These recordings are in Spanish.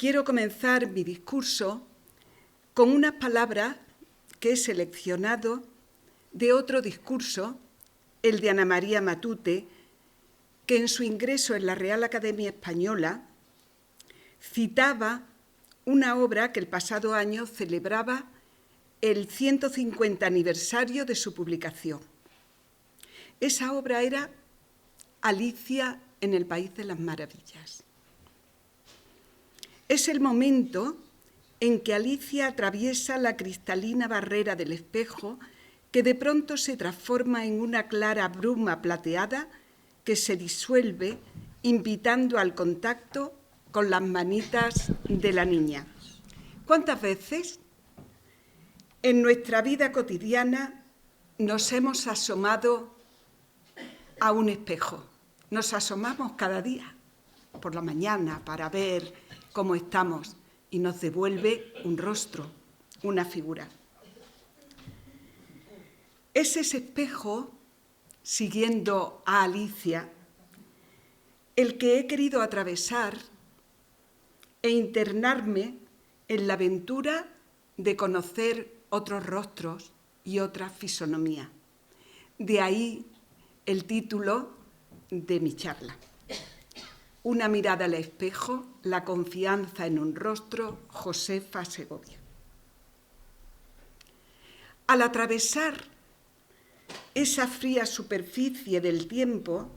quiero comenzar mi discurso con unas palabras que he seleccionado de otro discurso, el de Ana María Matute, que en su ingreso en la Real Academia Española citaba una obra que el pasado año celebraba el 150 aniversario de su publicación. Esa obra era Alicia en el País de las Maravillas. Es el momento en que Alicia atraviesa la cristalina barrera del espejo que de pronto se transforma en una clara bruma plateada que se disuelve invitando al contacto con las manitas de la niña. ¿Cuántas veces en nuestra vida cotidiana nos hemos asomado a un espejo? Nos asomamos cada día por la mañana para ver cómo estamos y nos devuelve un rostro, una figura. Es ese espejo, siguiendo a Alicia, el que he querido atravesar e internarme en la aventura de conocer otros rostros y otra fisonomía. De ahí el título de mi charla. Una mirada al espejo, la confianza en un rostro, Josefa Segovia. Al atravesar esa fría superficie del tiempo,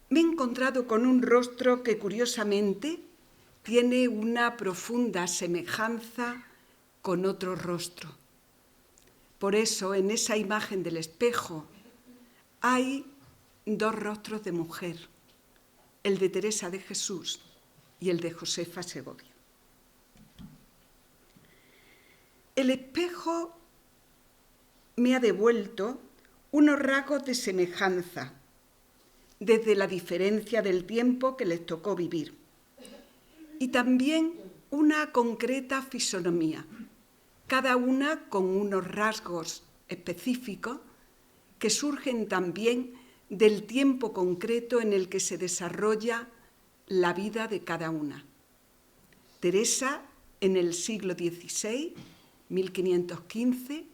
me he encontrado con un rostro que curiosamente tiene una profunda semejanza con otro rostro. Por eso, en esa imagen del espejo hay dos rostros de mujer, el de Teresa de Jesús y el de Josefa Segovia. El espejo me ha devuelto unos rasgos de semejanza desde la diferencia del tiempo que les tocó vivir y también una concreta fisonomía, cada una con unos rasgos específicos que surgen también del tiempo concreto en el que se desarrolla la vida de cada una. Teresa en el siglo XVI, 1515,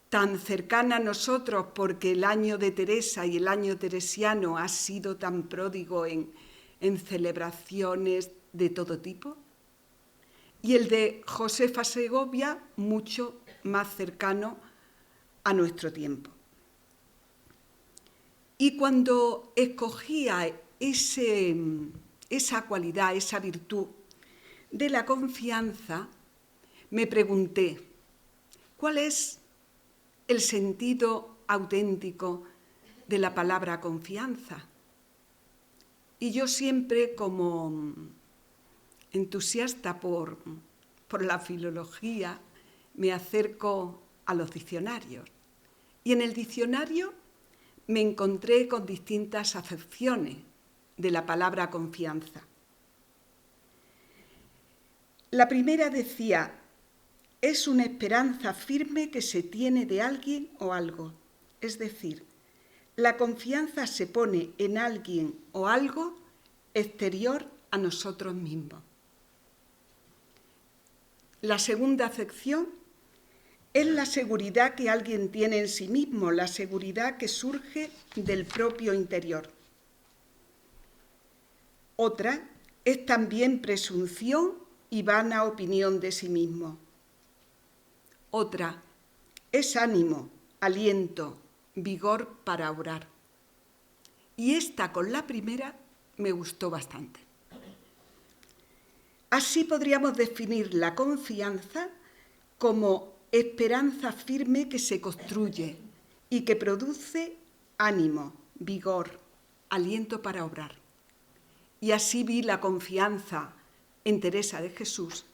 tan cercana a nosotros porque el año de Teresa y el año teresiano ha sido tan pródigo en celebraciones de todo tipo, y el de Josefa Segovia mucho más cercano a nuestro tiempo. Y cuando escogía esa cualidad, esa virtud de la confianza, me pregunté, ¿cuál es el sentido auténtico de la palabra confianza? Y yo siempre, como entusiasta por la filología, me acerco a los diccionarios. Y en el diccionario me encontré con distintas acepciones de la palabra confianza. La primera decía, es una esperanza firme que se tiene de alguien o algo. Es decir, la confianza se pone en alguien o algo exterior a nosotros mismos. La segunda acepción es la seguridad que alguien tiene en sí mismo, la seguridad que surge del propio interior. Otra es también presunción y vana opinión de sí mismo. Otra es ánimo, aliento, vigor para obrar. Y esta con la primera me gustó bastante. Así podríamos definir la confianza como esperanza firme que se construye y que produce ánimo, vigor, aliento para obrar. Y así vi la confianza en Teresa de Jesús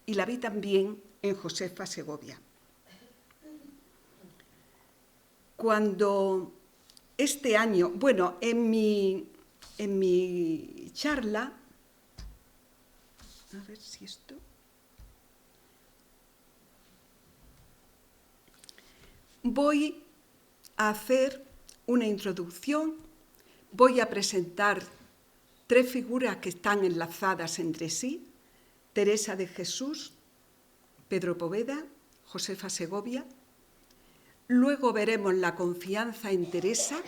y la vi también en Josefa Segovia. Cuando este año, en mi charla, a ver si esto... Voy a hacer una introducción, voy a presentar tres figuras que están enlazadas entre sí: Teresa de Jesús, Pedro Poveda, Josefa Segovia. Luego veremos la confianza en Teresa,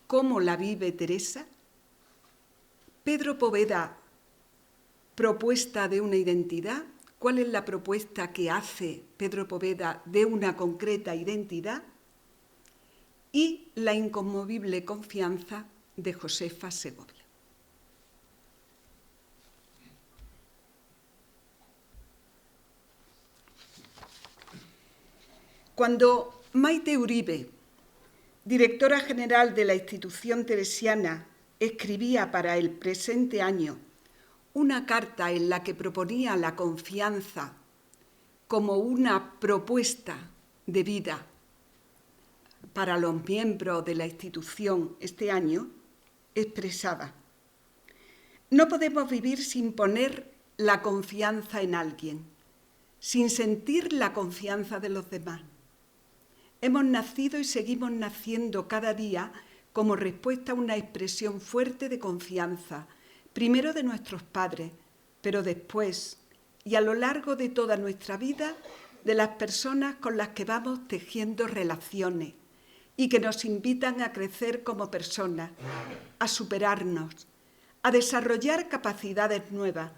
cómo la vive Teresa. Pedro Poveda, propuesta de una identidad. ¿Cuál es la propuesta que hace Pedro Poveda de una concreta identidad? Y la inconmovible confianza de Josefa Segovia. Cuando Maite Uribe, directora general de la institución teresiana, escribía para el presente año una carta en la que proponía la confianza como una propuesta de vida para los miembros de la institución este año, expresaba: no podemos vivir sin poner la confianza en alguien, sin sentir la confianza de los demás. Hemos nacido y seguimos naciendo cada día como respuesta a una expresión fuerte de confianza, primero de nuestros padres, pero después, y a lo largo de toda nuestra vida, de las personas con las que vamos tejiendo relaciones y que nos invitan a crecer como personas, a superarnos, a desarrollar capacidades nuevas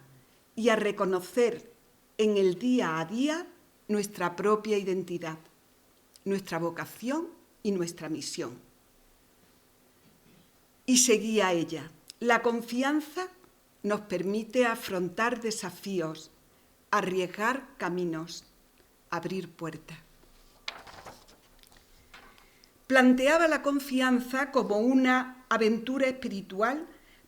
y a reconocer en el día a día nuestra propia identidad, nuestra vocación y nuestra misión. Y seguía ella: la confianza nos permite afrontar desafíos, arriesgar caminos, abrir puertas. Planteaba la confianza como una aventura espiritual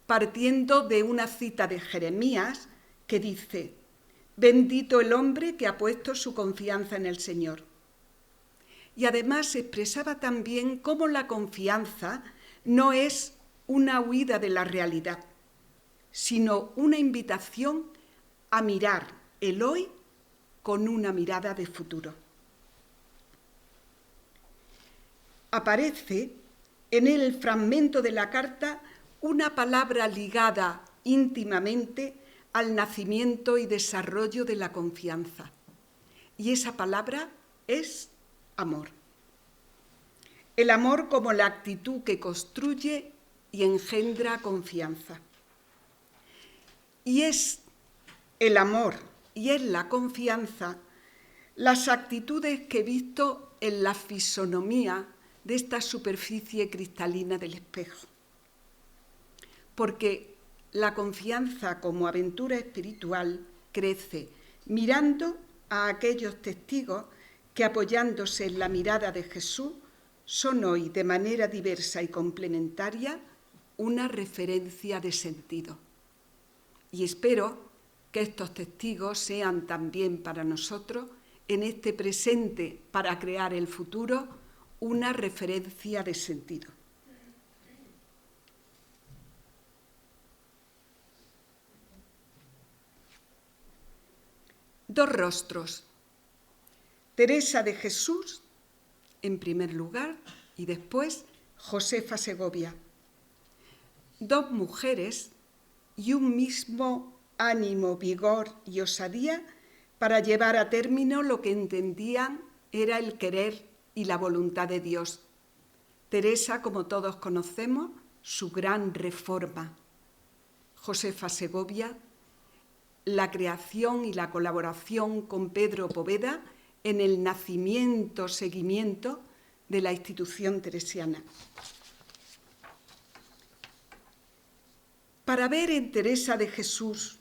partiendo de una cita de Jeremías que dice: bendito el hombre que ha puesto su confianza en el Señor. Y además expresaba también cómo la confianza no es una huida de la realidad, sino una invitación a mirar el hoy con una mirada de futuro. Aparece en el fragmento de la carta una palabra ligada íntimamente al nacimiento y desarrollo de la confianza, y esa palabra es amor. El amor como la actitud que construye y engendra confianza. Y es el amor y es la confianza las actitudes que he visto en la fisonomía de esta superficie cristalina del espejo. Porque la confianza como aventura espiritual crece mirando a aquellos testigos que, apoyándose en la mirada de Jesús, son hoy, de manera diversa y complementaria, una referencia de sentido. Y espero que estos testigos sean también para nosotros, en este presente para crear el futuro, una referencia de sentido. Dos rostros. Teresa de Jesús, en primer lugar, y después Josefa Segovia. Dos mujeres y un mismo ánimo, vigor y osadía para llevar a término lo que entendían era el querer y la voluntad de Dios. Teresa, como todos conocemos, su gran reforma. Josefa Segovia, la creación y la colaboración con Pedro Poveda en el nacimiento, seguimiento de la institución teresiana. Para ver en Teresa de Jesús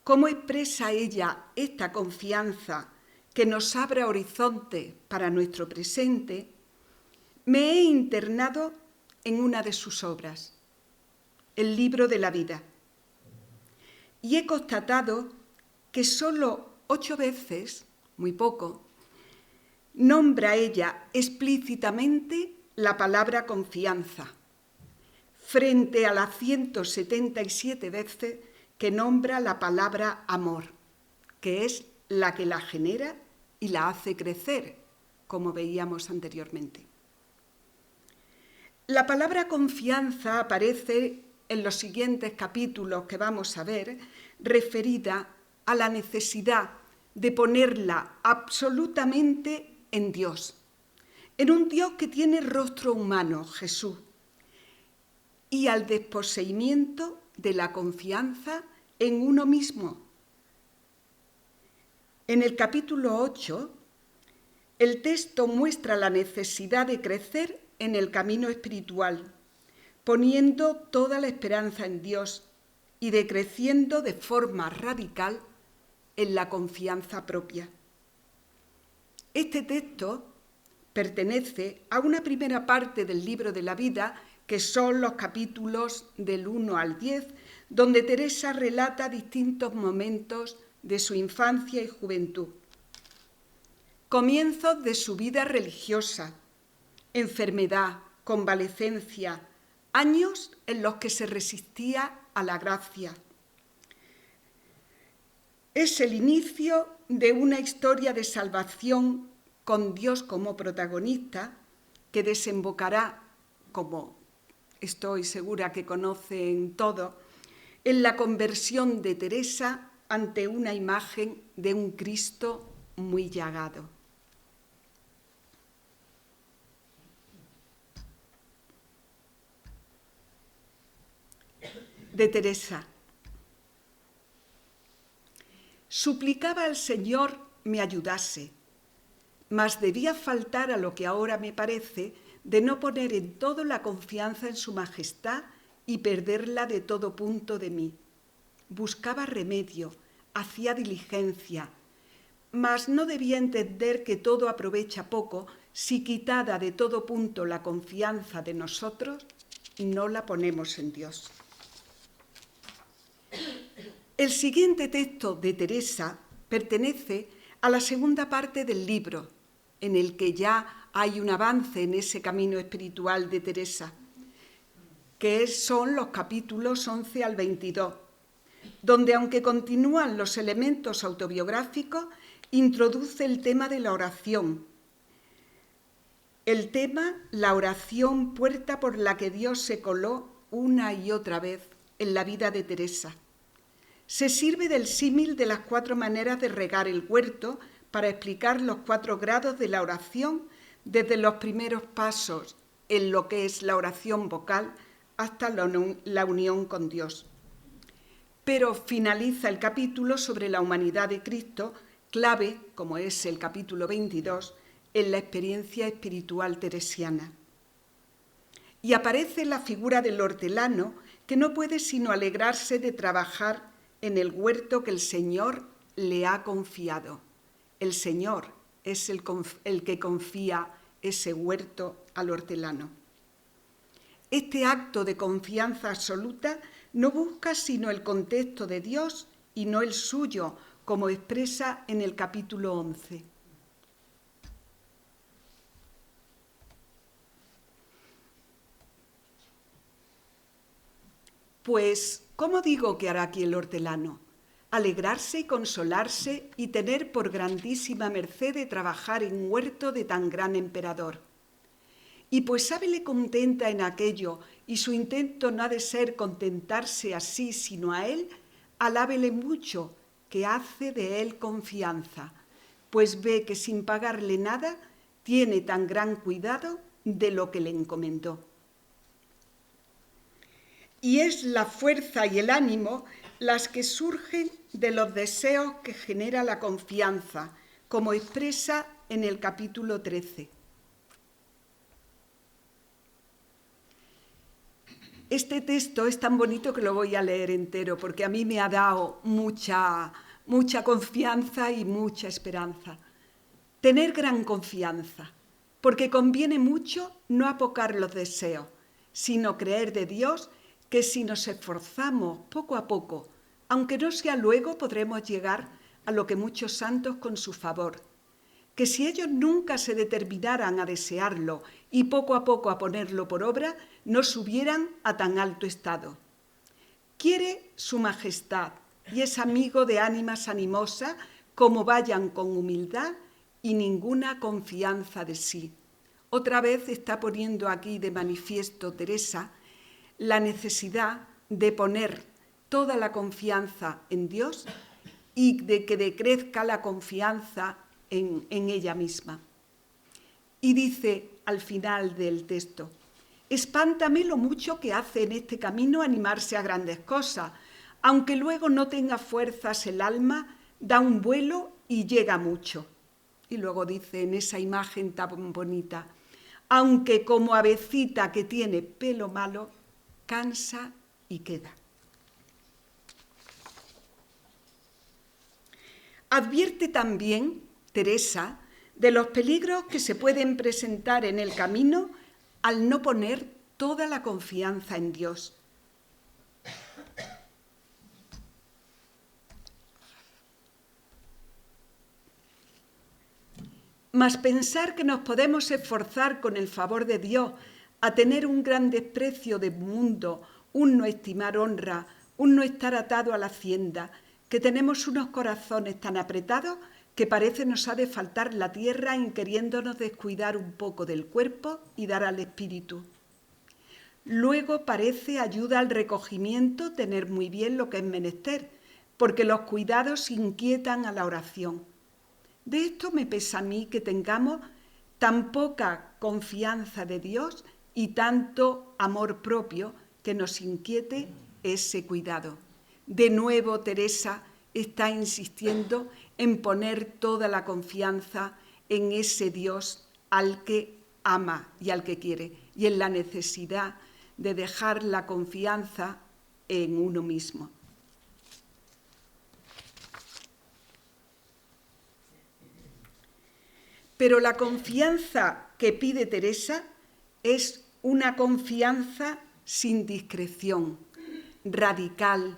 cómo expresa ella esta confianza que nos abre horizonte para nuestro presente, me he internado en una de sus obras, el libro de la vida, y he constatado que solo 8 veces, muy poco, nombra ella explícitamente la palabra confianza, frente a las 177 veces que nombra la palabra amor, que es la que la genera y la hace crecer, como veíamos anteriormente. La palabra confianza aparece en los siguientes capítulos que vamos a ver, referida a la necesidad de ponerla absolutamente en Dios, en un Dios que tiene rostro humano, Jesús, y al desposeimiento de la confianza en uno mismo. En el capítulo 8, el texto muestra la necesidad de crecer en el camino espiritual, poniendo toda la esperanza en Dios y decreciendo de forma radical en la confianza propia. Este texto pertenece a una primera parte del libro de la vida, que son los capítulos del 1 al 10, donde Teresa relata distintos momentos de su infancia y juventud. Comienzos de su vida religiosa, enfermedad, convalecencia, años en los que se resistía a la gracia. Es el inicio de una historia de salvación con Dios como protagonista, que desembocará, como estoy segura que conocen todos, en la conversión de Teresa ante una imagen de un Cristo muy llagado. De Teresa. Suplicaba al Señor me ayudase, mas debía faltar a lo que ahora me parece de no poner en todo la confianza en su majestad y perderla de todo punto de mí. Buscaba remedio, hacía diligencia, mas no debía entender que todo aprovecha poco si quitada de todo punto la confianza de nosotros, no la ponemos en Dios. El siguiente texto de Teresa pertenece a la segunda parte del libro, en el que ya hay un avance en ese camino espiritual de Teresa, que son los capítulos 11 al 22, donde, aunque continúan los elementos autobiográficos, introduce el tema de la oración. El tema, la oración, puerta por la que Dios se coló una y otra vez en la vida de Teresa. Se sirve del símil de las 4 maneras de regar el huerto para explicar los 4 grados de la oración, desde los primeros pasos en lo que es la oración vocal hasta la unión con Dios. Pero finaliza el capítulo sobre la humanidad de Cristo, clave, como es el capítulo 22, en la experiencia espiritual teresiana. Y aparece la figura del hortelano, que no puede sino alegrarse de trabajar en el huerto que el Señor le ha confiado. El Señor es el que confía ese huerto al hortelano. Este acto de confianza absoluta no busca sino el contexto de Dios y no el suyo, como expresa en el capítulo 11. Pues, ¿cómo digo que hará aquí el hortelano? Alegrarse y consolarse y tener por grandísima merced de trabajar en huerto de tan gran emperador. Y pues sábele contenta en aquello, y su intento no ha de ser contentarse así, sino a él, alábele mucho, que hace de él confianza, pues ve que sin pagarle nada, tiene tan gran cuidado de lo que le encomendó. Y es la fuerza y el ánimo las que surgen de los deseos que genera la confianza, como expresa en el capítulo 13. Este texto es tan bonito que lo voy a leer entero, porque a mí me ha dado mucha confianza y mucha esperanza. Tener gran confianza, porque conviene mucho no apocar los deseos, sino creer de Dios que si nos esforzamos poco a poco, aunque no sea luego, podremos llegar a lo que muchos santos con su favor, que si ellos nunca se determinaran a desearlo y poco a poco a ponerlo por obra, no subieran a tan alto estado. Quiere su majestad y es amigo de ánimas animosas, como vayan con humildad y ninguna confianza de sí. Otra vez está poniendo aquí de manifiesto Teresa la necesidad de poner toda la confianza en Dios y de que decrezca la confianza en ella misma. Y dice al final del texto: espántame lo mucho que hace en este camino animarse a grandes cosas, aunque luego no tenga fuerzas el alma, da un vuelo y llega mucho. Y luego dice en esa imagen tan bonita: aunque como avecita que tiene pelo malo, cansa y queda. Advierte también Teresa de los peligros que se pueden presentar en el camino al no poner toda la confianza en Dios. Mas pensar que nos podemos esforzar con el favor de Dios a tener un gran desprecio del mundo, un no estimar honra, un no estar atado a la hacienda, que tenemos unos corazones tan apretados que parece nos ha de faltar la tierra en queriéndonos descuidar un poco del cuerpo y dar al espíritu. Luego parece ayuda al recogimiento tener muy bien lo que es menester, porque los cuidados inquietan a la oración. De esto me pesa a mí que tengamos tan poca confianza de Dios y tanto amor propio que nos inquiete ese cuidado. De nuevo, Teresa está insistiendo en poner toda la confianza en ese Dios al que ama y al que quiere, y en la necesidad de dejar la confianza en uno mismo. Pero la confianza que pide Teresa es una confianza sin discreción, radical,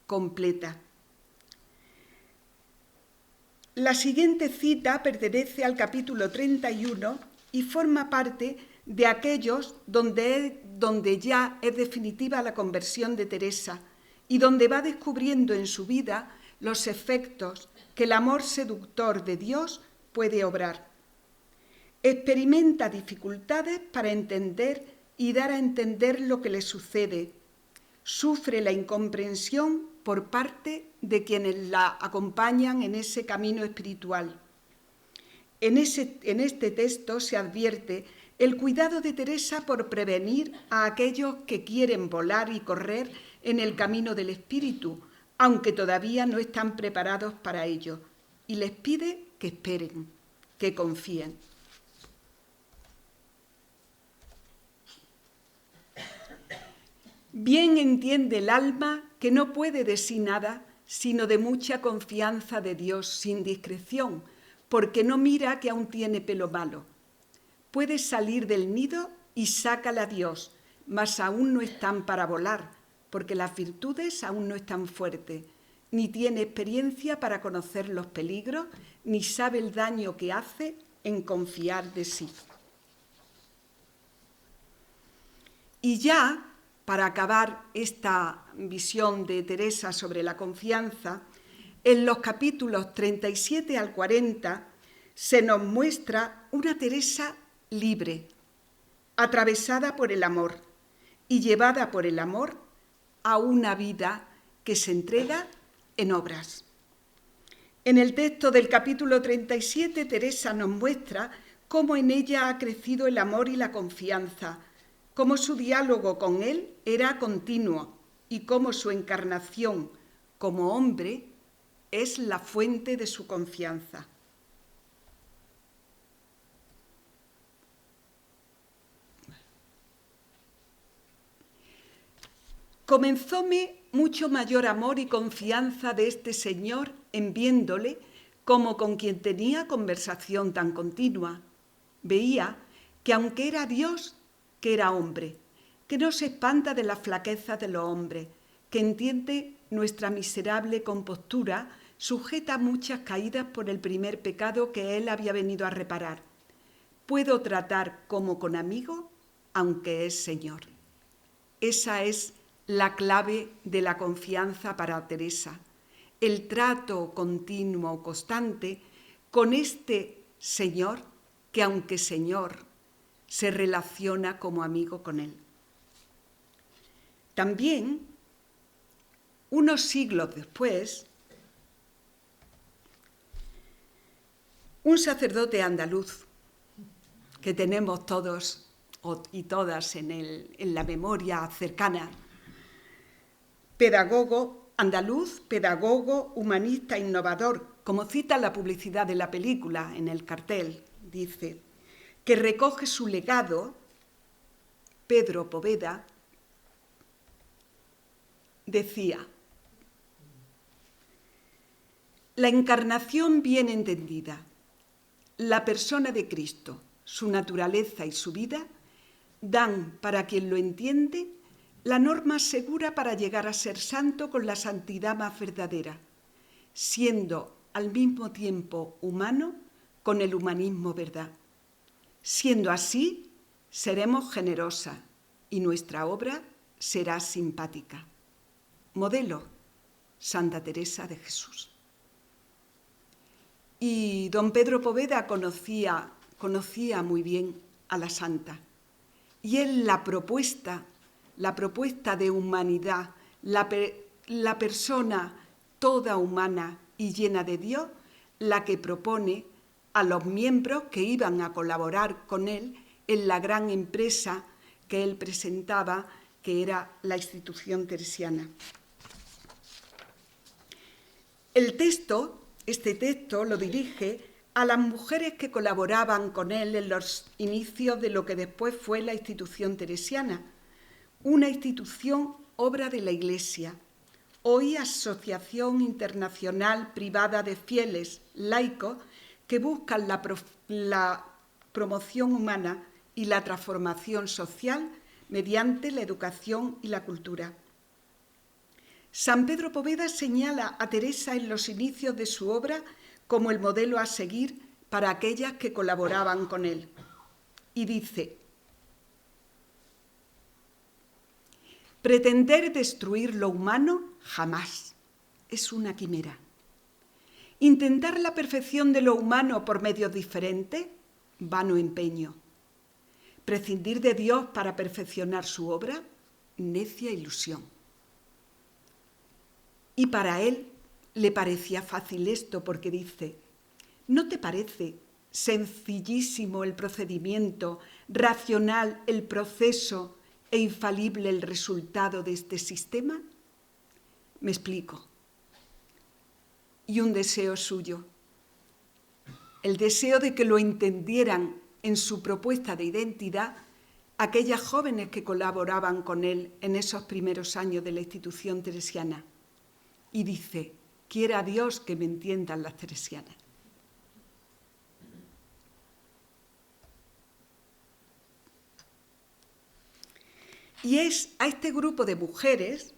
completa. La siguiente cita pertenece al capítulo 31 y forma parte de aquellos donde ya es definitiva la conversión de Teresa y donde va descubriendo en su vida los efectos que el amor seductor de Dios puede obrar. Experimenta dificultades para entender y dar a entender lo que le sucede. Sufre la incomprensión por parte de quienes la acompañan en ese camino espiritual. En este texto se advierte el cuidado de Teresa por prevenir a aquellos que quieren volar y correr en el camino del espíritu, aunque todavía no están preparados para ello, y les pide que esperen, que confíen. Bien entiende el alma que no puede de sí nada, sino de mucha confianza de Dios sin discreción, porque no mira que aún tiene pelo malo. Puede salir del nido y sácala Dios, mas aún no están para volar, porque las virtudes aún no están fuertes, ni tiene experiencia para conocer los peligros, ni sabe el daño que hace en confiar de sí. Y ya, para acabar esta visión de Teresa sobre la confianza, en los capítulos 37 al 40 se nos muestra una Teresa libre, atravesada por el amor y llevada por el amor a una vida que se entrega en obras. En el texto del capítulo 37, Teresa nos muestra cómo en ella ha crecido el amor y la confianza, cómo su diálogo con él era continuo y cómo su encarnación como hombre es la fuente de su confianza. Comenzóme mucho mayor amor y confianza de este Señor en viéndole como con quien tenía conversación tan continua. Veía que aunque era Dios, que era hombre, que no se espanta de la flaqueza de los hombres, que entiende nuestra miserable compostura, sujeta a muchas caídas por el primer pecado que él había venido a reparar. Puedo tratar como con amigo, aunque es Señor. Esa es la clave de la confianza para Teresa, el trato continuo, constante, con este Señor que, aunque Señor, se relaciona como amigo con él. También unos siglos después, un sacerdote andaluz que tenemos todos y todas en la memoria cercana, pedagogo andaluz, pedagogo, humanista, innovador, como cita la publicidad de la película en el cartel, dice, que recoge su legado, Pedro Poveda, decía: la encarnación bien entendida, la persona de Cristo, su naturaleza y su vida, dan, para quien lo entiende, la norma segura para llegar a ser santo con la santidad más verdadera, siendo al mismo tiempo humano con el humanismo verdad. Siendo así, seremos generosas y nuestra obra será simpática. Modelo, Santa Teresa de Jesús. Y don Pedro Poveda conocía muy bien a la santa. Y él la propuesta de humanidad, la persona toda humana y llena de Dios, la que propone a los miembros que iban a colaborar con él en la gran empresa que él presentaba, que era la institución teresiana. Este texto lo dirige a las mujeres que colaboraban con él en los inicios de lo que después fue la institución teresiana, una institución obra de la Iglesia, hoy Asociación Internacional Privada de Fieles Laicos que buscan la promoción humana y la transformación social mediante la educación y la cultura. San Pedro Poveda señala a Teresa en los inicios de su obra como el modelo a seguir para aquellas que colaboraban con él. Y dice: pretender destruir lo humano jamás, es una quimera. Intentar la perfección de lo humano por medios diferentes, vano empeño. Prescindir de Dios para perfeccionar su obra, necia ilusión. Y para él le parecía fácil esto porque dice: ¿no te parece sencillísimo el procedimiento, racional el proceso e infalible el resultado de este sistema? Me explico. Y un deseo suyo, el deseo de que lo entendieran en su propuesta de identidad aquellas jóvenes que colaboraban con él en esos primeros años de la institución teresiana. Y dice: quiera Dios que me entiendan las teresianas. Y es a este grupo de mujeres,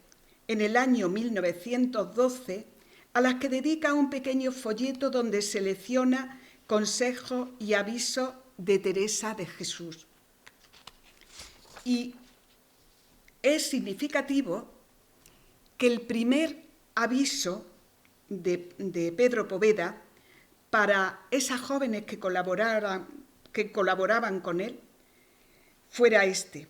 en el año 1912, a las que dedica un pequeño folleto donde selecciona consejos y avisos de Teresa de Jesús. Y es significativo que el primer aviso de Pedro Poveda para esas jóvenes que colaboraban con él fuera este.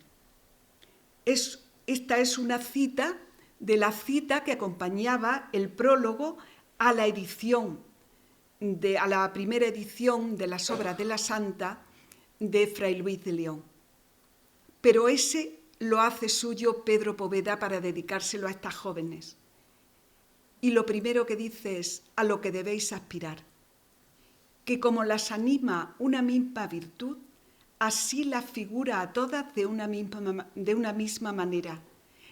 Esta es una cita de la cita que acompañaba el prólogo a la primera edición de las obras de la Santa de Fray Luis de León. Pero ese lo hace suyo Pedro Poveda para dedicárselo a estas jóvenes. Y lo primero que dice es: a lo que debéis aspirar, que como las anima una misma virtud, así las figura a todas de una misma manera,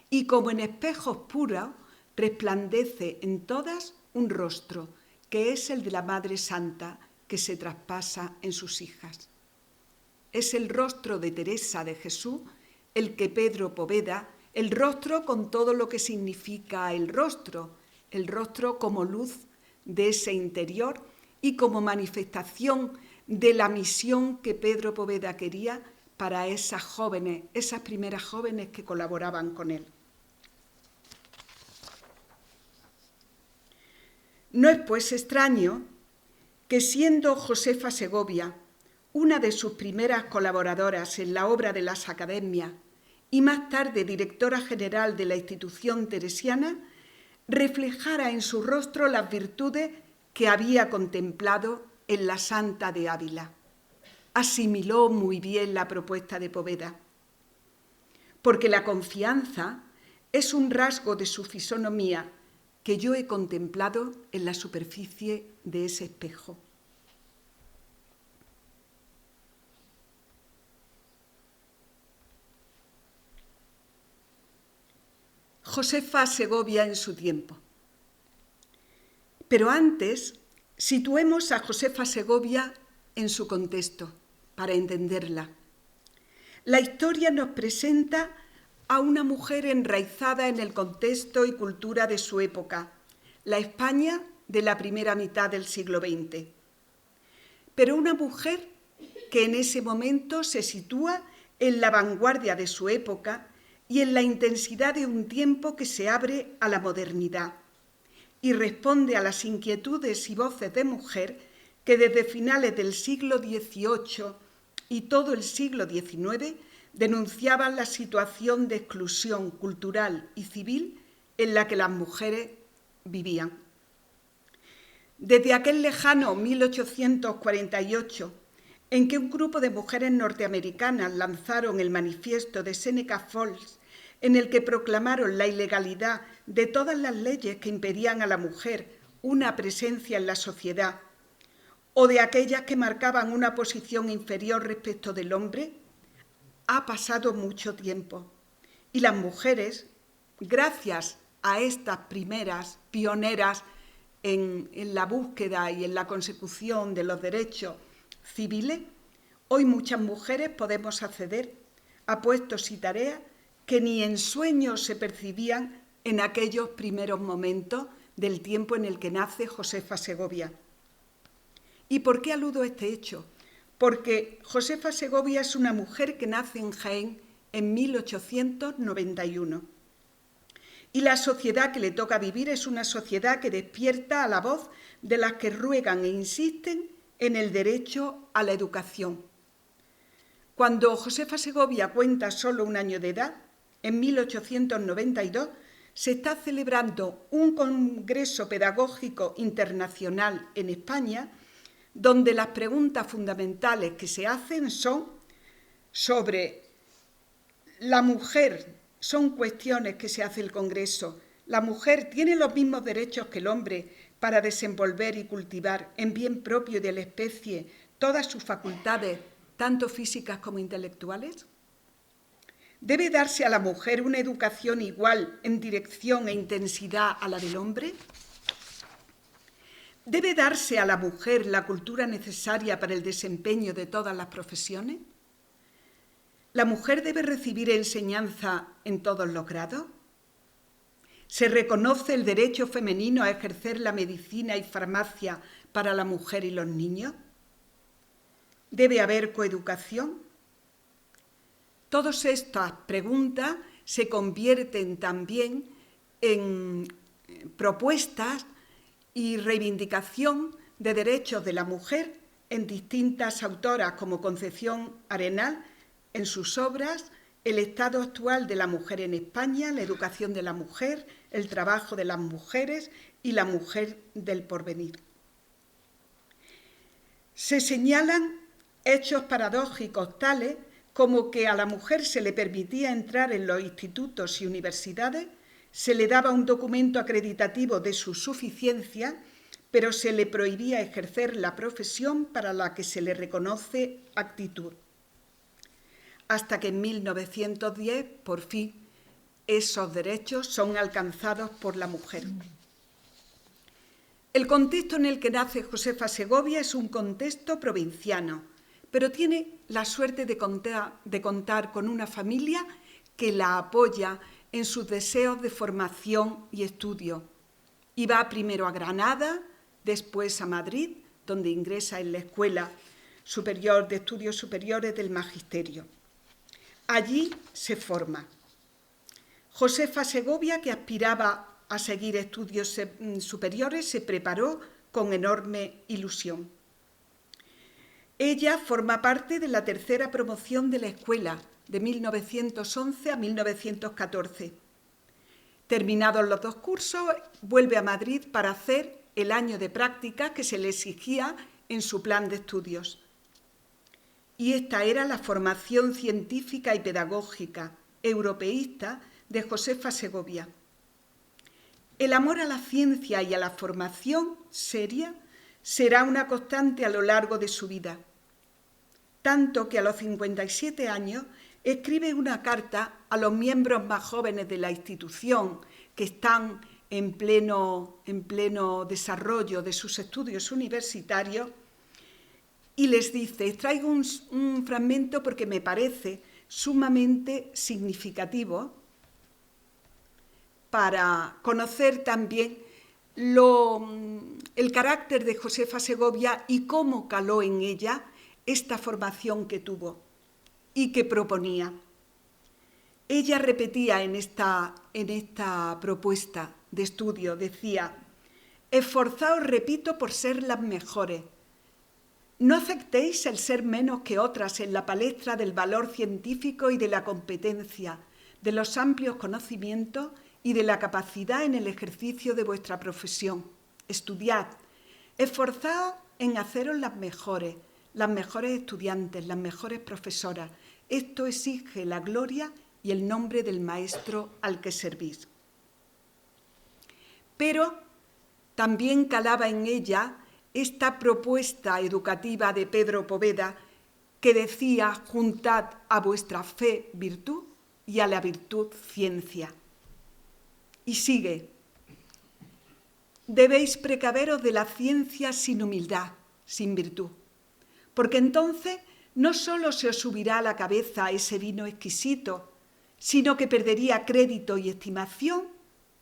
y como en espejos puros resplandece en todas un rostro, que es el de la Madre Santa, que se traspasa en sus hijas. Es el rostro de Teresa de Jesús el que Pedro Poveda, el rostro con todo lo que significa el rostro como luz de ese interior y como manifestación de la misión que Pedro Poveda quería para esas jóvenes, esas primeras jóvenes que colaboraban con él. No es pues extraño que, siendo Josefa Segovia una de sus primeras colaboradoras en la obra de las academias y más tarde directora general de la institución teresiana, reflejara en su rostro las virtudes que había contemplado en la Santa de Ávila. Asimiló muy bien la propuesta de Poveda, porque la confianza es un rasgo de su fisonomía que yo he contemplado en la superficie de ese espejo. Josefa Segovia en su tiempo. Pero antes, situemos a Josefa Segovia en su contexto, para entenderla. La historia nos presenta a una mujer enraizada en el contexto y cultura de su época, la España de la primera mitad del siglo XX. Pero una mujer que en ese momento se sitúa en la vanguardia de su época y en la intensidad de un tiempo que se abre a la modernidad y responde a las inquietudes y voces de mujer que desde finales del siglo XVIII y todo el siglo XIX denunciaban la situación de exclusión cultural y civil en la que las mujeres vivían. Desde aquel lejano 1848, en que un grupo de mujeres norteamericanas lanzaron el manifiesto de Seneca Falls, en el que proclamaron la ilegalidad de todas las leyes que impedían a la mujer una presencia en la sociedad, o de aquellas que marcaban una posición inferior respecto del hombre, ha pasado mucho tiempo y las mujeres, gracias a estas primeras pioneras en la búsqueda y en la consecución de los derechos civiles, hoy muchas mujeres podemos acceder a puestos y tareas que ni en sueños se percibían en aquellos primeros momentos del tiempo en el que nace Josefa Segovia. ¿Y por qué aludo a este hecho? Porque Josefa Segovia es una mujer que nace en Jaén en 1891. Y la sociedad que le toca vivir es una sociedad que despierta a la voz de las que ruegan e insisten en el derecho a la educación. Cuando Josefa Segovia cuenta solo un año de edad, en 1892, se está celebrando un congreso pedagógico internacional en España, donde las preguntas fundamentales que se hacen son sobre la mujer, son cuestiones que se hace el Congreso. La mujer tiene los mismos derechos que el hombre para desenvolver y cultivar en bien propio de la especie todas sus facultades, tanto físicas como intelectuales. ¿Debe darse a la mujer una educación igual en dirección e intensidad a la del hombre? ¿Debe darse a la mujer la cultura necesaria para el desempeño de todas las profesiones? ¿La mujer debe recibir enseñanza en todos los grados? ¿Se reconoce el derecho femenino a ejercer la medicina y farmacia para la mujer y los niños? ¿Debe haber coeducación? Todas estas preguntas se convierten también en propuestas y reivindicación de derechos de la mujer en distintas autoras como Concepción Arenal en sus obras El estado actual de la mujer en España, la educación de la mujer, el trabajo de las mujeres y la mujer del porvenir. Se señalan hechos paradójicos tales como que a la mujer se le permitía entrar en los institutos y universidades, se le daba un documento acreditativo de su suficiencia, pero se le prohibía ejercer la profesión para la que se le reconoce aptitud. Hasta que en 1910, por fin, esos derechos son alcanzados por la mujer. El contexto en el que nace Josefa Segovia es un contexto provinciano, pero tiene la suerte de contar con una familia que la apoya en sus deseos de formación y estudio. Y va primero a Granada, después a Madrid, donde ingresa en la Escuela Superior de Estudios Superiores del Magisterio. Allí se forma. Josefa Segovia, que aspiraba a seguir estudios superiores, se preparó con enorme ilusión. Ella forma parte de la tercera promoción de la escuela, de 1911 a 1914. Terminados los 2 cursos, vuelve a Madrid para hacer el año de práctica que se le exigía en su plan de estudios. Y esta era la formación científica y pedagógica europeísta de Josefa Segovia. El amor a la ciencia y a la formación seria será una constante a lo largo de su vida, tanto que a los 57 años escribe una carta a los miembros más jóvenes de la institución que están en pleno desarrollo de sus estudios universitarios y les dice, traigo un fragmento porque me parece sumamente significativo para conocer también el carácter de Josefa Segovia y cómo caló en ella esta formación que tuvo y que proponía. Ella repetía en esta propuesta de estudio, decía, esforzaos, repito, por ser las mejores. No aceptéis el ser menos que otras en la palestra del valor científico y de la competencia, de los amplios conocimientos y de la capacidad en el ejercicio de vuestra profesión. Estudiad, esforzaos en haceros las mejores estudiantes, las mejores profesoras. Esto exige la gloria y el nombre del maestro al que servís. Pero también calaba en ella esta propuesta educativa de Pedro Poveda que decía, juntad a vuestra fe virtud y a la virtud ciencia. Y sigue, debéis precaveros de la ciencia sin humildad, sin virtud, porque entonces no solo se os subirá a la cabeza ese vino exquisito, sino que perdería crédito y estimación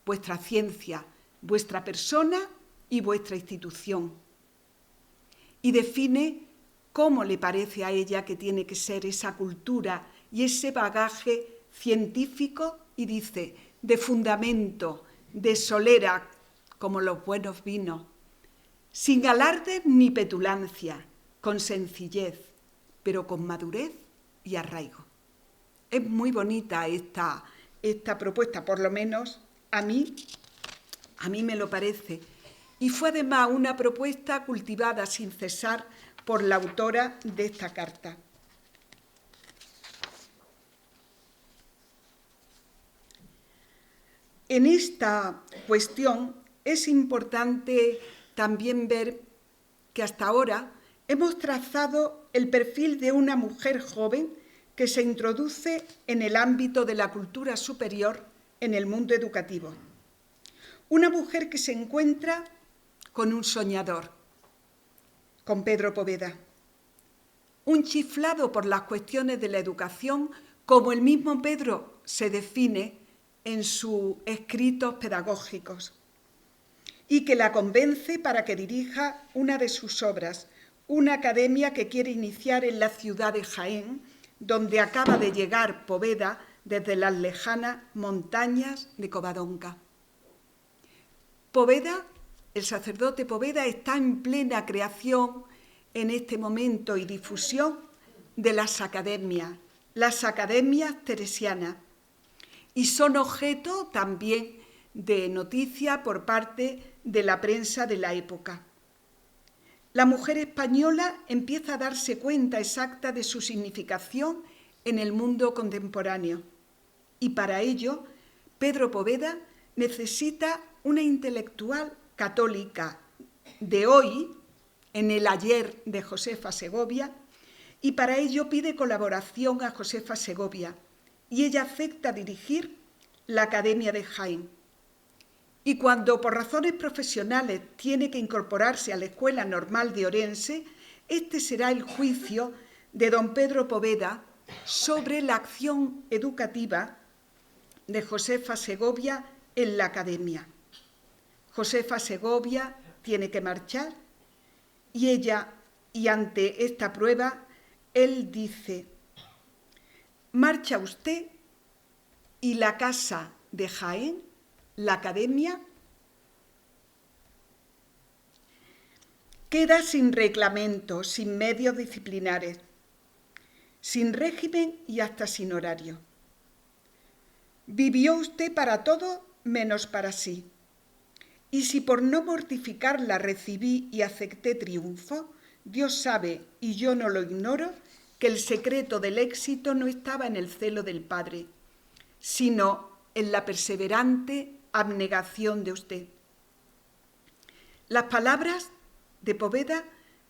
vuestra ciencia, vuestra persona y vuestra institución. Y define cómo le parece a ella que tiene que ser esa cultura y ese bagaje científico, y dice, de fundamento, de solera, como los buenos vinos, sin alarde ni petulancia, con sencillez, pero con madurez y arraigo. Es muy bonita esta propuesta, por lo menos a mí me lo parece. Y fue además una propuesta cultivada sin cesar por la autora de esta carta. En esta cuestión es importante también ver que hasta ahora hemos trazado el perfil de una mujer joven que se introduce en el ámbito de la cultura superior en el mundo educativo. Una mujer que se encuentra con un soñador, con Pedro Poveda, un chiflado por las cuestiones de la educación, como el mismo Pedro se define en sus escritos pedagógicos, y que la convence para que dirija una de sus obras, una academia que quiere iniciar en la ciudad de Jaén, donde acaba de llegar Poveda desde las lejanas montañas de Covadonga. Poveda, el sacerdote Poveda, está en plena creación en este momento y difusión de las academias teresianas, y son objeto también de noticia por parte de la prensa de la época. La mujer española empieza a darse cuenta exacta de su significación en el mundo contemporáneo, y para ello Pedro Poveda necesita una intelectual católica de hoy, en el ayer de Josefa Segovia, y para ello pide colaboración a Josefa Segovia, y ella acepta dirigir la Academia de Jaén. Y cuando por razones profesionales tiene que incorporarse a la Escuela Normal de Orense, este será el juicio de don Pedro Poveda sobre la acción educativa de Josefa Segovia en la Academia. Josefa Segovia tiene que marchar y ante esta prueba, él dice, marcha usted y la casa de Jaén, la academia, queda sin reglamento, sin medios disciplinares, sin régimen y hasta sin horario. Vivió usted para todo menos para sí. Y si por no mortificarla recibí y acepté triunfo, Dios sabe, y yo no lo ignoro, que el secreto del éxito no estaba en el celo del Padre, sino en la perseverante abnegación de usted. Las palabras de Poveda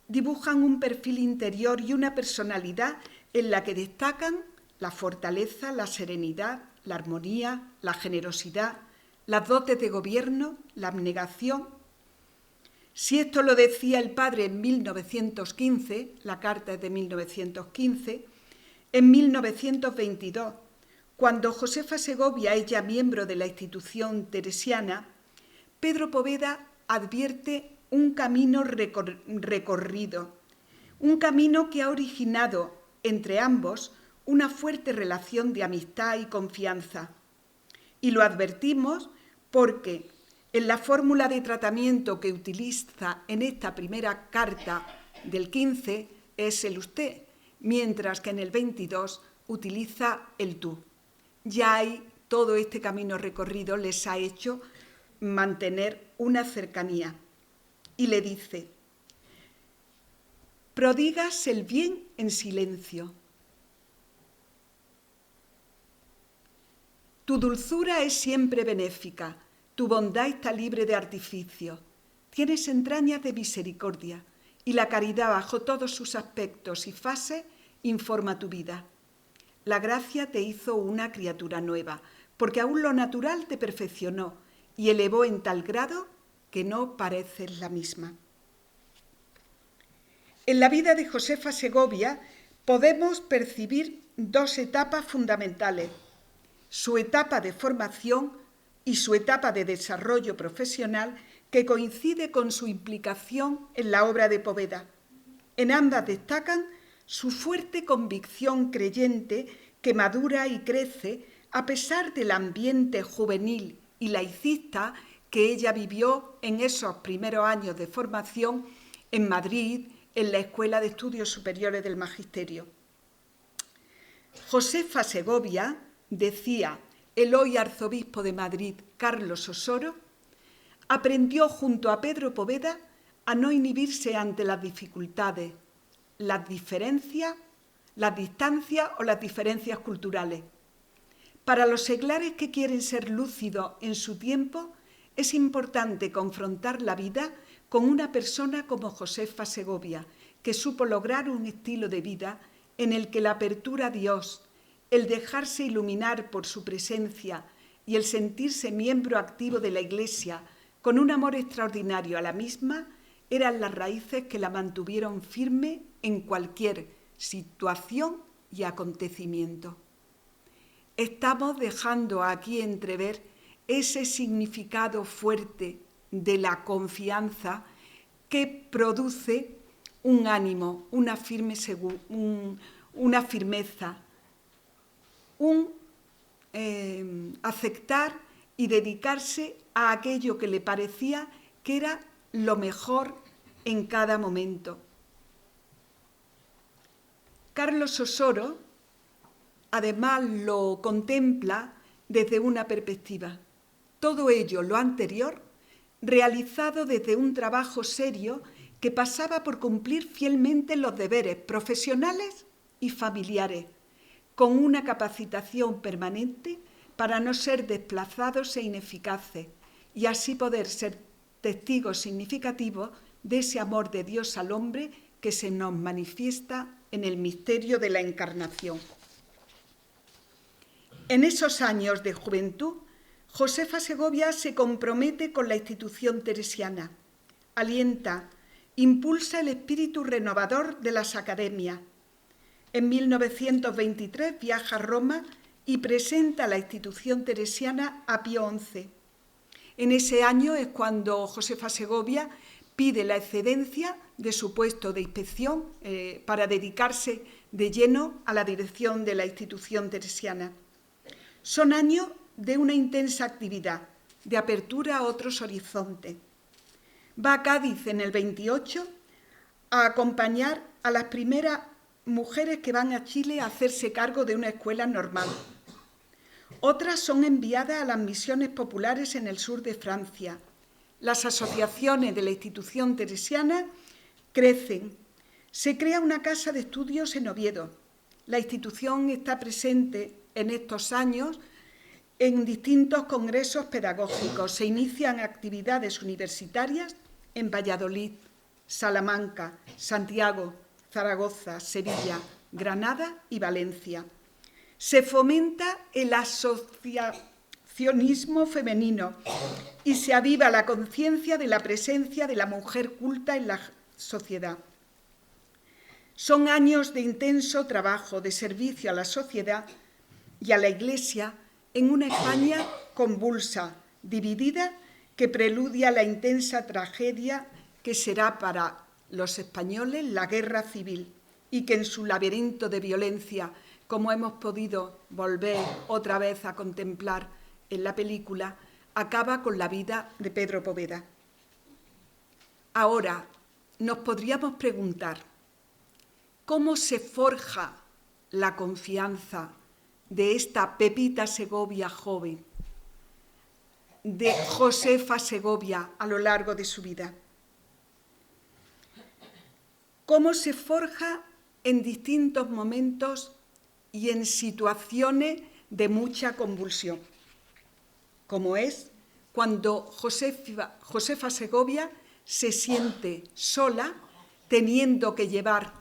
dibujan un perfil interior y una personalidad en la que destacan la fortaleza, la serenidad, la armonía, la generosidad, las dotes de gobierno, la abnegación. Si esto lo decía el padre en 1915, la carta es de 1915, en 1922, cuando Josefa Segovia es ya miembro de la institución teresiana, Pedro Poveda advierte un camino recorrido, un camino que ha originado entre ambos una fuerte relación de amistad y confianza. Y lo advertimos porque en la fórmula de tratamiento que utiliza en esta primera carta del 15 es el usted, mientras que en el 22 utiliza el tú. Ya hay todo este camino recorrido, les ha hecho mantener una cercanía. Y le dice: prodigas el bien en silencio. Tu dulzura es siempre benéfica, tu bondad está libre de artificio. Tienes entrañas de misericordia y la caridad bajo todos sus aspectos y fases informa tu vida. La gracia te hizo una criatura nueva, porque aún lo natural te perfeccionó y elevó en tal grado que no pareces la misma. En la vida de Josefa Segovia podemos percibir dos etapas fundamentales: su etapa de formación y su etapa de desarrollo profesional, que coincide con su implicación en la obra de Poveda. En ambas destacan su fuerte convicción creyente que madura y crece a pesar del ambiente juvenil y laicista que ella vivió en esos primeros años de formación en Madrid, en la Escuela de Estudios Superiores del Magisterio. Josefa Segovia, decía el hoy arzobispo de Madrid, Carlos Osoro, aprendió junto a Pedro Poveda a no inhibirse ante las dificultades, las diferencias, las distancias o las diferencias culturales. Para los seglares que quieren ser lúcidos en su tiempo, es importante confrontar la vida con una persona como Josefa Segovia, que supo lograr un estilo de vida en el que la apertura a Dios, el dejarse iluminar por su presencia y el sentirse miembro activo de la Iglesia con un amor extraordinario a la misma eran las raíces que la mantuvieron firme en cualquier situación y acontecimiento. Estamos dejando aquí entrever ese significado fuerte de la confianza que produce un ánimo, una firmeza, aceptar y dedicarse a aquello que le parecía que era lo mejor en cada momento. Carlos Osoro, además, lo contempla desde una perspectiva. Todo ello, lo anterior, realizado desde un trabajo serio que pasaba por cumplir fielmente los deberes profesionales y familiares, con una capacitación permanente para no ser desplazados e ineficaces y así poder ser testigos significativos de ese amor de Dios al hombre que se nos manifiesta en el misterio de la Encarnación. En esos años de juventud, Josefa Segovia se compromete con la institución teresiana, alienta, impulsa el espíritu renovador de las academias. En 1923 viaja a Roma y presenta la institución teresiana a Pío XI. En ese año es cuando Josefa Segovia pide la excedencia de su puesto de inspección para dedicarse de lleno a la dirección de la institución teresiana. Son años de una intensa actividad, de apertura a otros horizontes. Va a Cádiz en el 28 a acompañar a las primeras mujeres que van a Chile a hacerse cargo de una escuela normal. Otras son enviadas a las misiones populares en el sur de Francia. Las asociaciones de la institución teresiana crecen. Se crea una casa de estudios en Oviedo. La institución está presente en estos años en distintos congresos pedagógicos. Se inician actividades universitarias en Valladolid, Salamanca, Santiago, Zaragoza, Sevilla, Granada y Valencia. Se fomenta el asociacionismo femenino y se aviva la conciencia de la presencia de la mujer culta en la sociedad. Son años de intenso trabajo, de servicio a la sociedad y a la Iglesia en una España convulsa, dividida, que preludia la intensa tragedia que será para los españoles la guerra civil y que en su laberinto de violencia, como hemos podido volver otra vez a contemplar en la película, acaba con la vida de Pedro Poveda. Ahora, nos podríamos preguntar, ¿cómo se forja la confianza de esta Pepita Segovia joven, de Josefa Segovia a lo largo de su vida? ¿Cómo se forja en distintos momentos y en situaciones de mucha convulsión? Como es cuando Josefa Segovia se siente sola, teniendo que llevar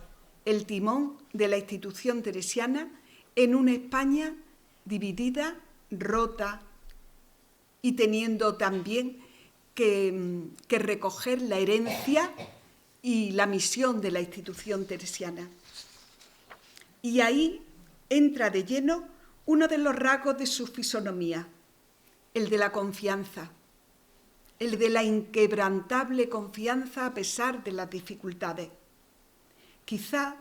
el timón de la institución teresiana en una España dividida, rota, y teniendo también que recoger la herencia y la misión de la institución teresiana. Y ahí entra de lleno uno de los rasgos de su fisonomía, el de la confianza, el de la inquebrantable confianza a pesar de las dificultades. Quizá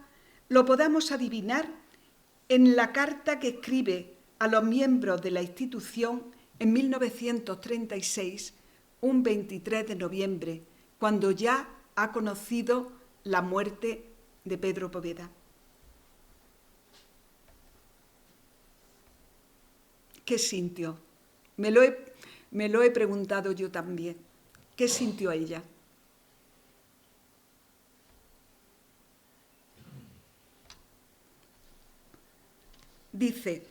lo podamos adivinar en la carta que escribe a los miembros de la institución en 1936, un 23 de noviembre, cuando ya ha conocido la muerte de Pedro Poveda. ¿Qué sintió? Me lo he preguntado yo también. ¿Qué sintió ella? Dice,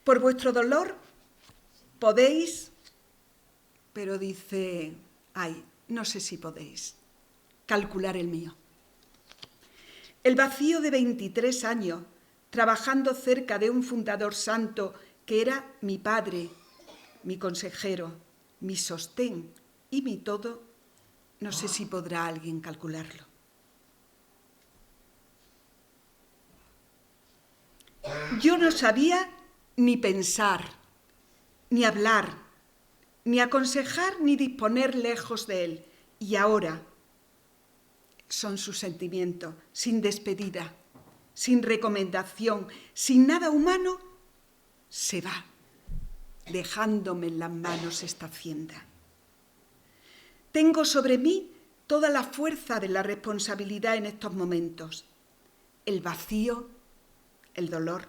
por vuestro dolor podéis, pero dice, ay, no sé si podéis calcular el mío. El vacío de 23 años, trabajando cerca de un fundador santo que era mi padre, mi consejero, mi sostén y mi todo, no sé si podrá alguien calcularlo. Yo no sabía ni pensar, ni hablar, ni aconsejar, ni disponer lejos de él. Y ahora son sus sentimientos, sin despedida, sin recomendación, sin nada humano, se va, dejándome en las manos esta hacienda. Tengo sobre mí toda la fuerza de la responsabilidad en estos momentos, el vacío, el dolor,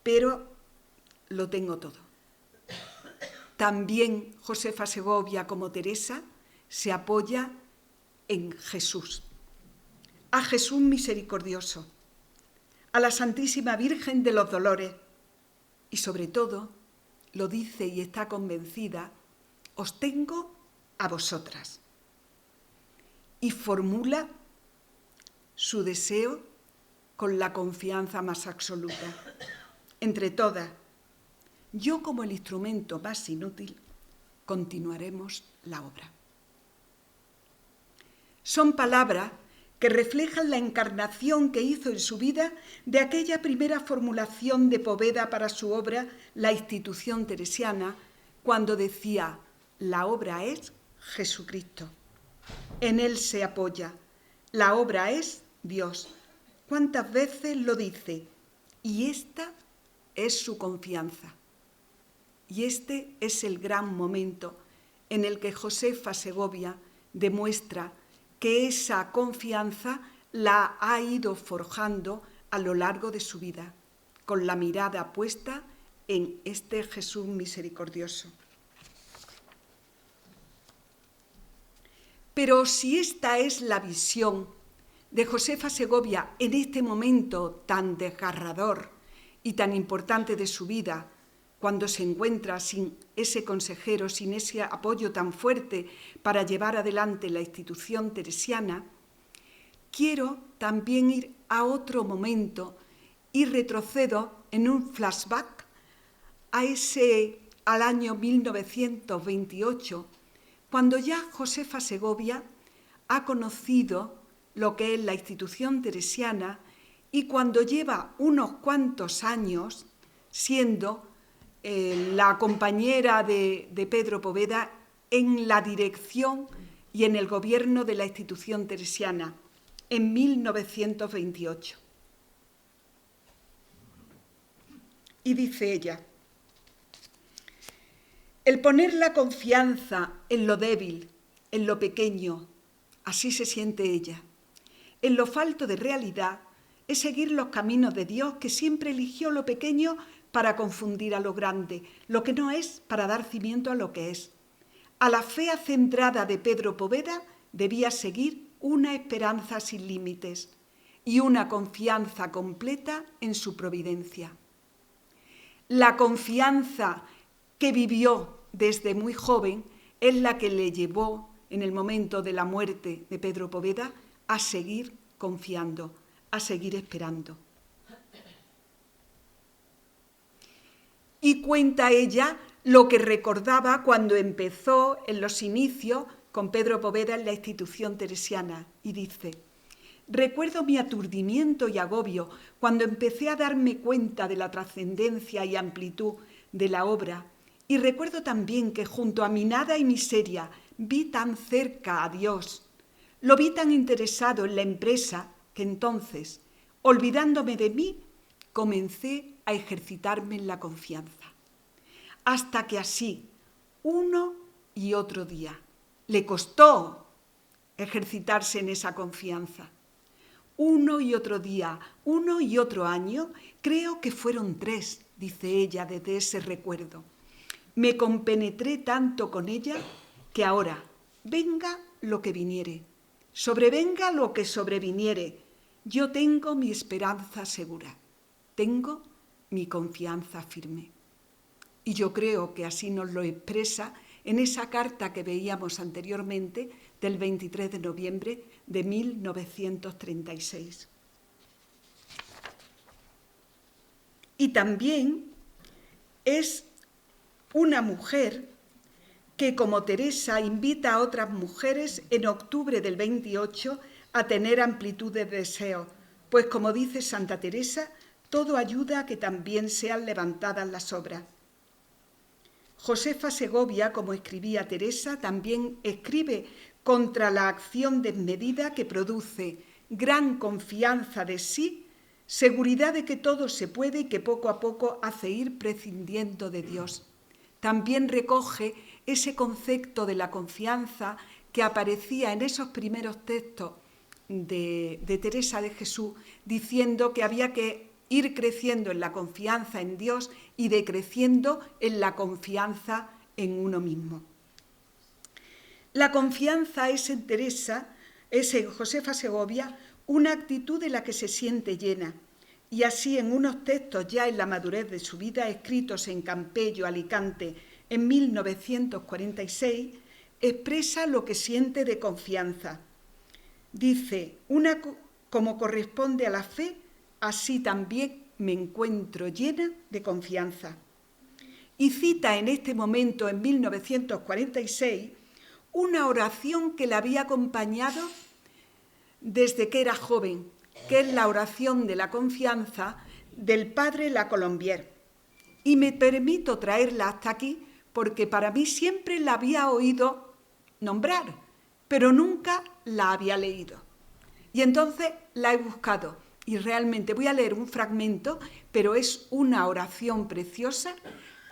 pero lo tengo todo. También Josefa Segovia, como Teresa, se apoya en Jesús, a Jesús misericordioso, a la Santísima Virgen de los Dolores y sobre todo, lo dice y está convencida, os tengo a vosotras. Y formula su deseo con la confianza más absoluta. Entre todas, yo como el instrumento más inútil, continuaremos la obra. Son palabras que reflejan la encarnación que hizo en su vida de aquella primera formulación de Poveda para su obra La institución teresiana, cuando decía, la obra es Jesucristo. En él se apoya. La obra es Dios. ¿Cuántas veces lo dice? Y esta es su confianza. Y este es el gran momento en el que Josefa Segovia demuestra que esa confianza la ha ido forjando a lo largo de su vida, con la mirada puesta en este Jesús misericordioso. Pero si esta es la visión de Josefa Segovia en este momento tan desgarrador y tan importante de su vida, cuando se encuentra sin ese consejero, sin ese apoyo tan fuerte para llevar adelante la institución teresiana, quiero también ir a otro momento y retrocedo en un flashback al año 1928, cuando ya Josefa Segovia ha conocido lo que es la institución teresiana y cuando lleva unos cuantos años siendo la compañera de Pedro Poveda en la dirección y en el gobierno de la institución teresiana en 1928. Y dice ella: el poner la confianza en lo débil, en lo pequeño, así se siente ella, en lo falto de realidad, es seguir los caminos de Dios, que siempre eligió lo pequeño para confundir a lo grande, lo que no es para dar cimiento a lo que es. A la fe acendrada de Pedro Poveda debía seguir una esperanza sin límites y una confianza completa en su providencia. La confianza que vivió desde muy joven es la que le llevó, en el momento de la muerte de Pedro Poveda, a seguir confiando, a seguir esperando. Y cuenta ella lo que recordaba cuando empezó en los inicios con Pedro Poveda en la institución teresiana, y dice: recuerdo mi aturdimiento y agobio cuando empecé a darme cuenta de la trascendencia y amplitud de la obra, y recuerdo también que junto a mi nada y miseria vi tan cerca a Dios, lo vi tan interesado en la empresa que entonces, olvidándome de mí, comencé a ejercitarme en la confianza. Hasta que así, uno y otro día, le costó ejercitarse en esa confianza. Uno y otro día, uno y otro año, creo que fueron 3, dice ella desde ese recuerdo. Me compenetré tanto con ella que ahora, venga lo que viniere, sobrevenga lo que sobreviniere, yo tengo mi esperanza segura, tengo mi confianza firme. Y yo creo que así nos lo expresa en esa carta que veíamos anteriormente del 23 de noviembre de 1936. Y también es una mujer que, como Teresa, invita a otras mujeres en octubre del 28 a tener amplitud de deseo, pues como dice Santa Teresa, todo ayuda a que también sean levantadas las obras. Josefa Segovia, como escribía Teresa, también escribe contra la acción desmedida que produce gran confianza de sí, seguridad de que todo se puede y que poco a poco hace ir prescindiendo de Dios. También recoge ese concepto de la confianza que aparecía en esos primeros textos de Teresa de Jesús, diciendo que había que ir creciendo en la confianza en Dios y decreciendo en la confianza en uno mismo. La confianza es en Teresa, es en Josefa Segovia, una actitud de la que se siente llena. Y así en unos textos ya en la madurez de su vida, escritos en Campello, Alicante, en 1946, expresa lo que siente de confianza. Dice, como corresponde a la fe, así también me encuentro llena de confianza. Y cita en este momento, en 1946, una oración que la había acompañado desde que era joven, que es la oración de la confianza del padre La Colombier. Y me permito traerla hasta aquí porque para mí siempre la había oído nombrar, pero nunca la había leído. Y entonces la he buscado y realmente voy a leer un fragmento, pero es una oración preciosa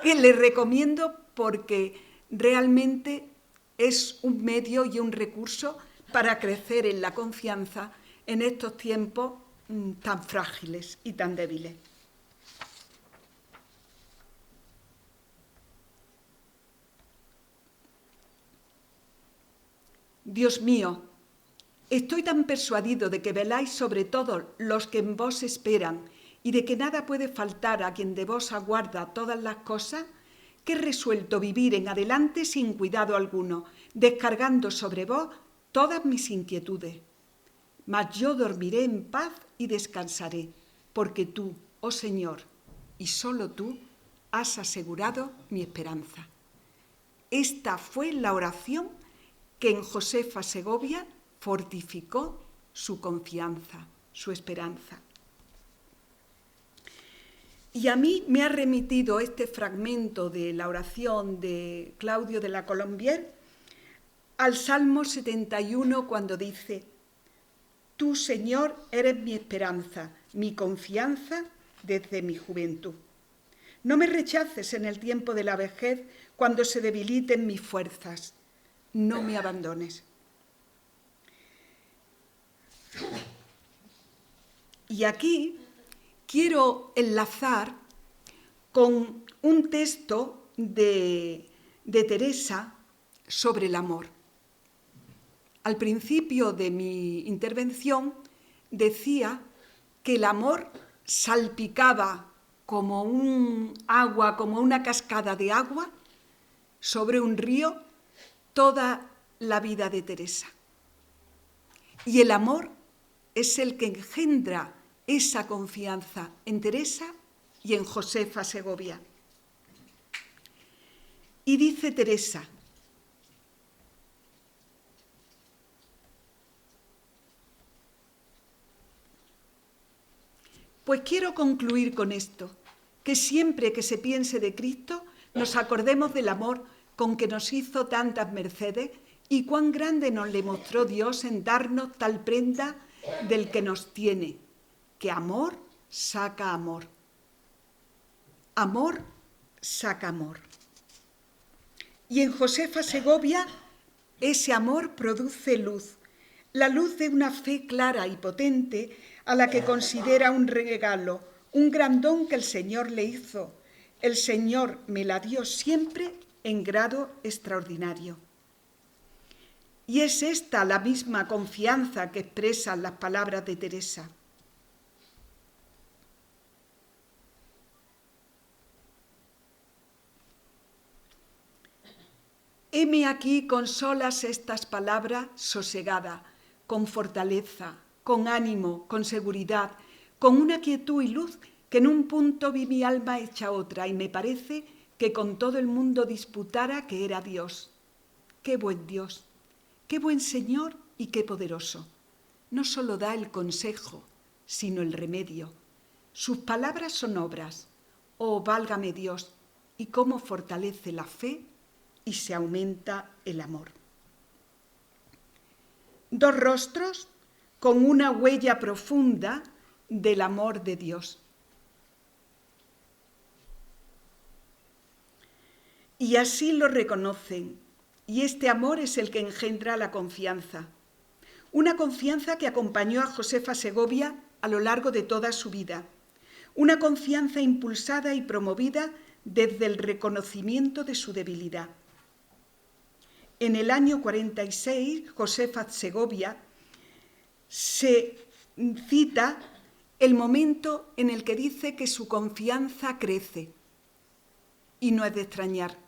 que le recomiendo porque realmente es un medio y un recurso para crecer en la confianza en estos tiempos tan frágiles y tan débiles. Dios mío, estoy tan persuadido de que veláis sobre todos los que en vos esperan y de que nada puede faltar a quien de vos aguarda todas las cosas, que he resuelto vivir en adelante sin cuidado alguno, descargando sobre vos todas mis inquietudes. Mas yo dormiré en paz y descansaré, porque tú, oh Señor, y solo tú, has asegurado mi esperanza. Esta fue la oración que en Josefa Segovia fortificó su confianza, su esperanza. Y a mí me ha remitido este fragmento de la oración de Claudio de la Colombière al Salmo 71, cuando dice: Tú, Señor, eres mi esperanza, mi confianza desde mi juventud. No me rechaces en el tiempo de la vejez, cuando se debiliten mis fuerzas. No me abandones. Y aquí quiero enlazar con un texto de Teresa sobre el amor. Al principio de mi intervención decía que el amor salpicaba como un agua, como una cascada de agua sobre un río toda la vida de Teresa. Y el amor es el que engendra esa confianza en Teresa y en Josefa Segovia. Y dice Teresa: pues quiero concluir con esto, que siempre que se piense de Cristo nos acordemos del amor con que nos hizo tantas mercedes y cuán grande nos le mostró Dios en darnos tal prenda del que nos tiene, que amor saca amor. Amor saca amor. Y en Josefa Segovia ese amor produce luz, la luz de una fe clara y potente a la que considera un regalo, un gran don que el Señor le hizo. El Señor me la dio siempre en grado extraordinario. Y es esta la misma confianza que expresan las palabras de Teresa. Heme aquí con solas estas palabras sosegada, con fortaleza, con ánimo, con seguridad, con una quietud y luz que en un punto vi mi alma hecha otra y me parece que con todo el mundo disputara que era Dios. ¡Qué buen Dios! ¡Qué buen Señor y qué poderoso! No solo da el consejo, sino el remedio. Sus palabras son obras. ¡Oh, válgame Dios! Y cómo fortalece la fe y se aumenta el amor. Dos rostros con una huella profunda del amor de Dios. Y así lo reconocen, y este amor es el que engendra la confianza. Una confianza que acompañó a Josefa Segovia a lo largo de toda su vida. Una confianza impulsada y promovida desde el reconocimiento de su debilidad. En el año 46, Josefa Segovia se cita el momento en el que dice que su confianza crece. Y no es de extrañar,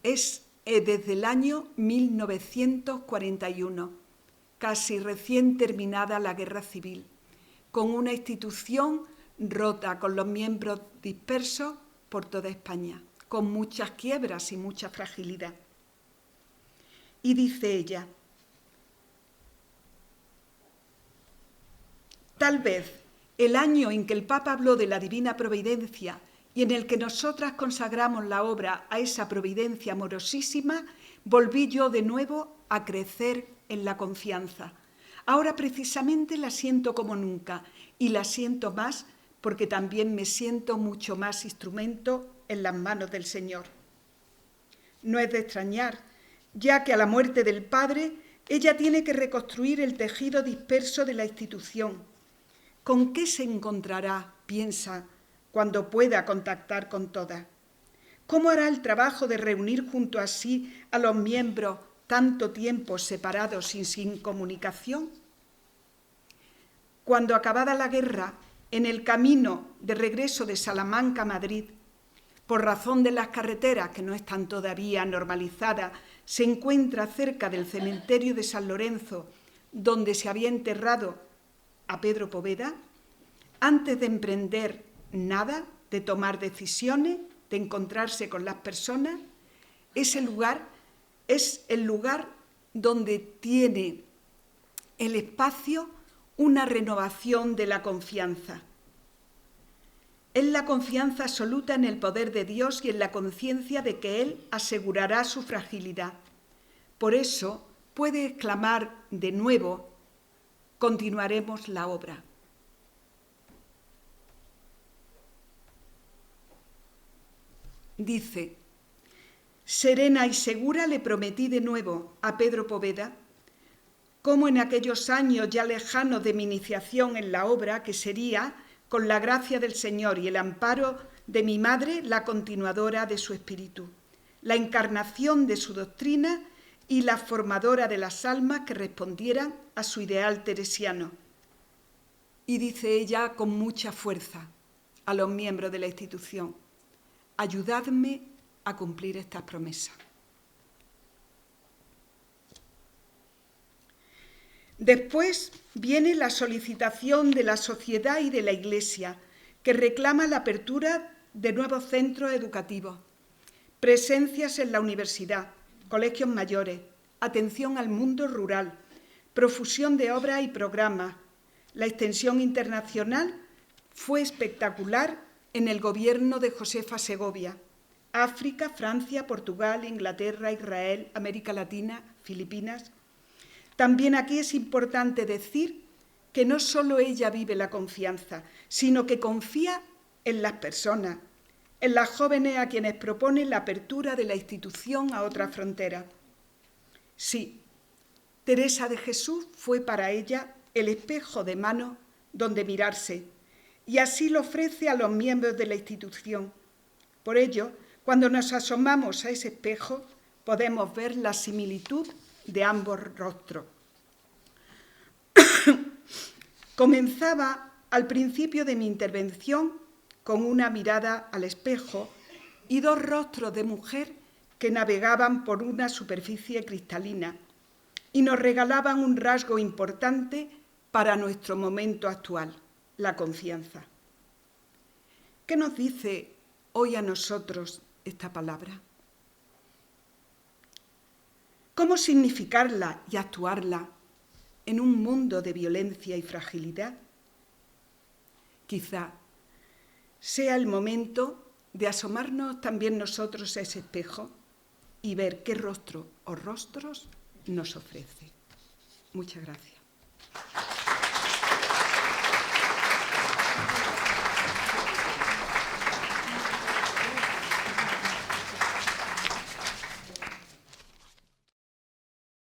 es desde el año 1941, casi recién terminada la Guerra Civil, con una institución rota, con los miembros dispersos por toda España, con muchas quiebras y mucha fragilidad. Y dice ella: tal vez el año en que el Papa habló de la divina providencia y en el que nosotras consagramos la obra a esa providencia amorosísima, volví yo de nuevo a crecer en la confianza. Ahora precisamente la siento como nunca, y la siento más porque también me siento mucho más instrumento en las manos del Señor. No es de extrañar, ya que a la muerte del padre ella tiene que reconstruir el tejido disperso de la institución. ¿Con qué se encontrará, piensa, cuando pueda contactar con todas? ¿Cómo hará el trabajo de reunir junto a sí a los miembros tanto tiempo separados y sin comunicación? Cuando acabada la guerra, en el camino de regreso de Salamanca a Madrid, por razón de las carreteras que no están todavía normalizadas, se encuentra cerca del cementerio de San Lorenzo, donde se había enterrado a Pedro Poveda, antes de emprender nada, de tomar decisiones, de encontrarse con las personas, ese lugar es el lugar donde tiene el espacio una renovación de la confianza. Es la confianza absoluta en el poder de Dios y en la conciencia de que Él asegurará su fragilidad. Por eso puede exclamar de nuevo: continuaremos la obra. Dice: serena y segura le prometí de nuevo a Pedro Poveda, como en aquellos años ya lejanos de mi iniciación en la obra, que sería, con la gracia del Señor y el amparo de mi madre, la continuadora de su espíritu, la encarnación de su doctrina y la formadora de las almas que respondieran a su ideal teresiano. Y dice ella con mucha fuerza a los miembros de la institución: ayudadme a cumplir estas promesas. Después viene la solicitación de la sociedad y de la Iglesia, que reclama la apertura de nuevos centros educativos, presencias en la universidad, colegios mayores, atención al mundo rural, profusión de obras y programas. La extensión internacional fue espectacular en el gobierno de Josefa Segovia. África, Francia, Portugal, Inglaterra, Israel, América Latina, Filipinas. También aquí es importante decir que no solo ella vive la confianza, sino que confía en las personas, en las jóvenes a quienes propone la apertura de la institución a otras fronteras. Sí, Teresa de Jesús fue para ella el espejo de mano donde mirarse, y así lo ofrece a los miembros de la institución. Por ello, cuando nos asomamos a ese espejo, podemos ver la similitud de ambos rostros. Comenzaba al principio de mi intervención con una mirada al espejo y dos rostros de mujer que navegaban por una superficie cristalina y nos regalaban un rasgo importante para nuestro momento actual, la confianza. ¿Qué nos dice hoy a nosotros esta palabra? ¿Cómo significarla y actuarla en un mundo de violencia y fragilidad? Quizá sea el momento de asomarnos también nosotros a ese espejo y ver qué rostro o rostros nos ofrece. Muchas gracias.